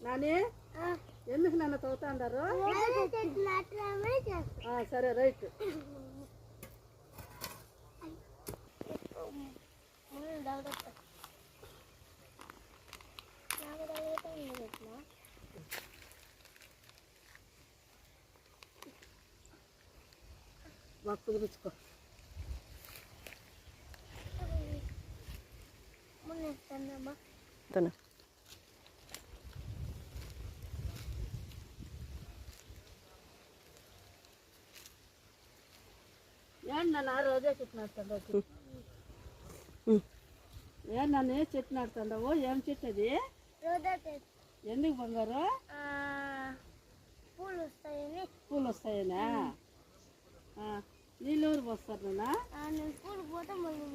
నాని ఎందుకు నన్ను తవ్వుతా అన్నారు? సరే రైట్. మాకు కుదిరించుకో. ఏం నన్ను రోజే చెట్టు నాటుతాడు? ఏం నన్ను చెట్టు నాటుతావు? ఏం చెట్టు అది? ఎందుకు బంగారు? పూలు వస్తాయనా? నీళ్ళు ఎవరు పోస్తారు? నాన్న పూలు పోతే మళ్ళీ